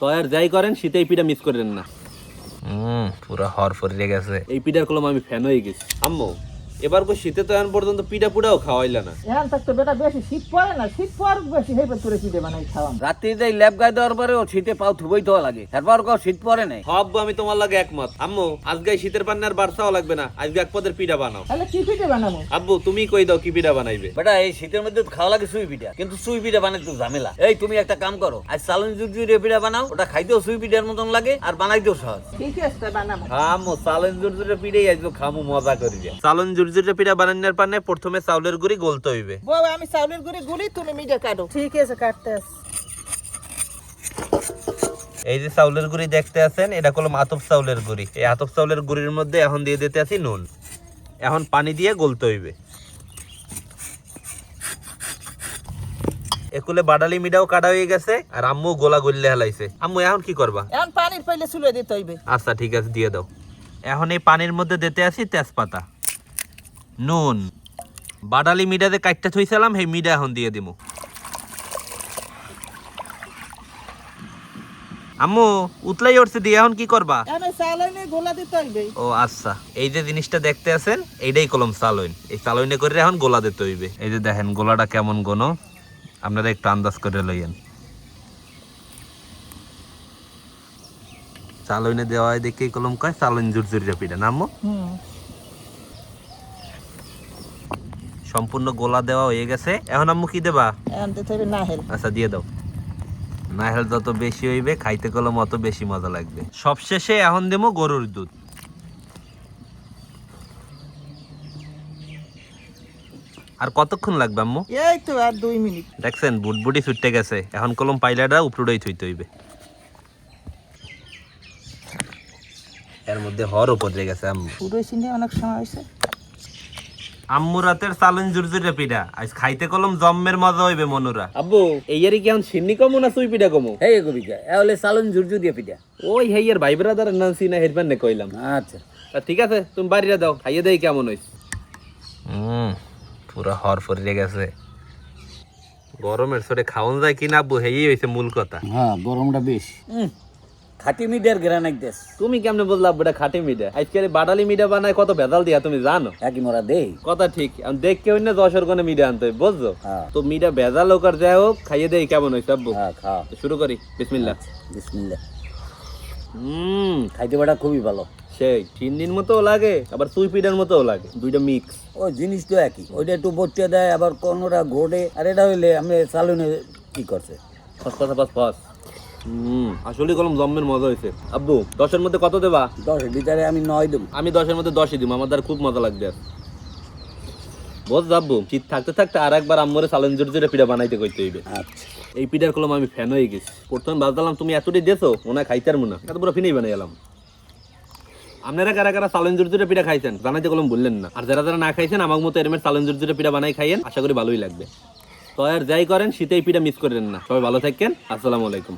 তয়ার যাই করেন শীতে এই পিঠা মিস করেন না। পুরো হর ফরিয়ে গেছে। এই পিঠার কলম আমি ফ্যান হয়ে গেছি। আম্মু এবার কো শীতে তো এখন পর্যন্ত পিঠা পুড়াও খাওয়াইলা না। এখন থাকতো বেটা বেশি শীত পড়ে না, শীত পর বেশি হেবে তোরে পিঠে বানাই খাওয়াম। রাত্রি যাই ল্যাব গায়ে দেওয়ার পরেও শীতে পাও থুবই দেওয়া লাগে, তারপর কেউ শীত পরে নাই। হব আমি তোমার লাগে একমত। আম্মু আজকে শীতের পান্নে আর বারসাও লাগবে না, আজকে এক পদের পিঠা বানাও। তাহলে কি পিঠে বানাবো? আব্বু তুমি কই দাও কি পিঠা বানাইবে। বেটা এই শীতের মধ্যে খাওয়া লাগে সুই পিঠা, কিন্তু সুই পিঠা বানাই তো ঝামেলা। এই তুমি একটা কাম করো, আজ চালন জুড়ি পিঠা বানাও, ওটা খাইতেও সুই পিঠার মতন লাগে আর বানাইতেও সহজ। ঠিক আছে বানাবো। আম্মু চালন জুরজুরে পিঠাই আজকে খামু মজা করি দিয়া। চালন জুরজুরে পিঠা বানানোর পান্নে প্রথমে চাউলের গুঁড়ি গলতে হইবে। বউ আমি চাউলের গুঁড়ি গুলি, তুমি মিঠে কাটো। ঠিক আছে কাটতে আস। এই যে চাউলের গুঁড়ি দেখতে আছেন, এটা কলম আতপ চাউলের গুঁড়ি। এই আতপ চাউলের গুঁড়ির মধ্যে এখন দিয়ে দিতে আছি নুন। এখন পানি দিয়ে গলতে হইবে। একুলে বাডালি মিডাও কাটা হয়ে গেছে আর আম্মু গোলা গললে হেলাইছে। আম্মু এখন কি করবা? এখন পানির পাইলে চুলে দিতে হইবে। আচ্ছা ঠিক আছে দিয়ে দাও। এখন এই পানির মধ্যে দিতে আছি তেজপাতা, নুন, বাডালি মিডা যে কাটটা থইছিলাম সেই মিডা এখন দিয়ে দিমু। আম্মু উতলাই উঠছে দিয়ে এখন কি করবা? আমি চাউলে গোলা দিতে হইবে। ও আচ্ছা, এই যে জিনিসটা দেখতে আছেন এইটাই কলম চালইন। এই চালইনে করে এখন গোলা দিতে হইবে। এই যে দেখেন গোলাটা কেমন গণ, আপনারা একটু আন্দাজ করে লইয়েন। চালইনে দেওয়া হয় দেখে কলম কয় চালইন জুরজুরিয়া পিঠা। নামো সম্পূর্ণ গোলা দেওয়া হয়ে গেছে। এখন আম্মু কি দেবা? এখন দিতে হইবে নাহেল। আচ্ছা দিয়ে দাও। নাহেল যত বেশি হইবে খাইতে কলম অত বেশি মজা লাগবে। সবশেষে এখন দেবো গরুর দুধ। আর কতক্ষণ লাগবে আম্মু? এই তো আর 2 মিনিট। দেখছেন বুটবুটি ছুটতে গেছে। এখন কলম পাইলাটা উপরুড়াই থইতে হইবে। এর মধ্যে হর উপরে গেছে আম্মু। পুরো সিনে অনেক সময় হইছে। আম্মু রাতের চালন জুরজুরে পিঠা আজ খাইতে কলম জম্মের মজা হইবে মনুরা। আব্বু এইয়ারি কি এখন সিন্নি কমু না সুই পিঠা কমু? এই কবিতা এহলে চালন ঝুরঝুর দিয়ে পিঠা। ওই হেইয়ার ভাই ব্রাদার নাম সিনা হেডবান নে কইলাম। আচ্ছা ঠিক আছে তুমি বাড়িটা দাও, খাইয়ে দেই কেমন হইছে। পুরো হর ফরিয়ে গেছে। গরমের সরে খাওন যায় কিনা আব্বু, হেই হইছে মূল কথা। হ্যাঁ গরমটা বেশ। খাটি মিডিয়ার গ্রানাইট দেশ। তুমি কেমনে বললা আব্বু এটা খাঁটি মিঠা? আজকে বাডালি মিঠা বানায় কত ভেজাল দিয়া তুমি জানো? একই মোরা দেই কথা ঠিক। আমি দেখকে হইনা 10 গনে মিঠা আনতে হয়, বুঝছো? হ্যাঁ। তো মিঠা ভেজাল হোক আর যাই হোক খাইয়ে দেই কেমন হইছে আব্বু। হ্যাঁ খাও। শুরু করি, বিসমিল্লাহ। বিসমিল্লাহ। খাইতে পাটা খুবই ভালো। সেই চিন্নির মতোও লাগে আবার সুই পিঠার মতোও লাগে, দুইটা মিক্স। ও জিনিস তো একই, ওইটা একটু বটিয়ে দেয় আবার কোনোটা ঘোড়ে, আর এটা হইলে আমি চালুনে কি করছে ফস ফস ফস ফস। আসলে কলম জম্মের মজা হয়েছে। আব্বু 10-এর মধ্যে কত দেবা? 10-এর ভিতরে আমি 9 দেব। আমি 10-এর মধ্যে 10ই দিব, আমার দ্বারা খুব মজা লাগবে। আর বুঝ আব্বু শীত থাকতে থাকতে আর একবার আম্মরে চালেন জুরজুরে পিঠা বানাইতে কইতে হইবে। আচ্ছা এই পিঠার কলম আমি ফ্যান হয়ে গেছি। প্রথমে বাজলাম তুমি এতটাই দেছো মনে হয় খাইতে আর মনে এত পুরো ফিনেই বানাই এলাম। আপনারা কারা কারা চালেন জুরজুরে পিঠা খাইছেন জানাইতে কলম বললেন না। আর যারা যারা না খাইছেন আমার মতো এরমের চালেন জুরজুরে পিঠা বানাই খাইয়েন, আশা করি ভালোই লাগবে। তো আর যাই করেন শীতে এই পিঠা মিস করেন না। সবাই ভালো থাকেন, আসসালামু আলাইকুম।